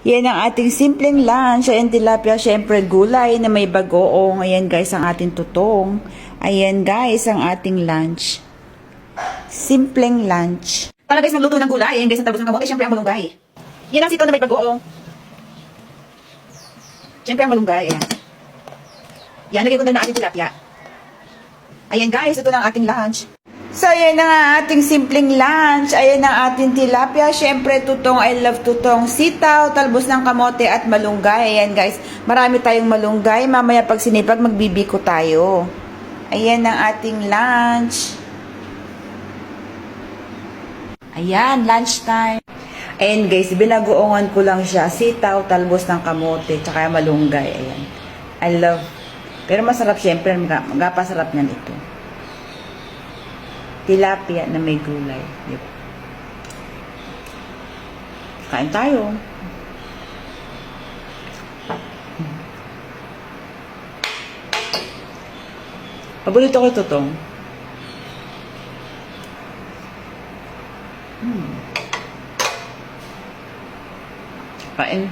Yan ang ating simpleng lunch. Ayan, tilapia, syempre gulay na may bagoong. Ayan guys, ang ating tutong. Ayan guys, ang ating lunch. Simpleng lunch. Para guys, magluto ng gulay. Ayan guys, ang talbos ng kamote. Syempre ang malunggay. Yan ang sitaw na may bagoong. Syempre ang malunggay. Ayan. Yan, lagay ko na ating tilapia. Ayan guys, ito na ang ating lunch. So, ayan na nga ating simpleng lunch. Ayan ang ating tilapia. Siyempre, tutong, I love tutong, sitaw, talbos ng kamote at malunggay. Ayan guys, marami tayong malunggay. Mamaya pag sinipag, magbibiko tayo. Ayan ang ating lunch. Ayan, lunch time. Ayan guys, binagoongan ko lang siya. Sitaw, talbos ng kamote, tsaka malunggay. Ayan. I love. Pero masarap siyempre, magpasarap niyan ito. Tilapia na may gulay. Yep. Kain tayo. Paborito ko ito tong. Kain.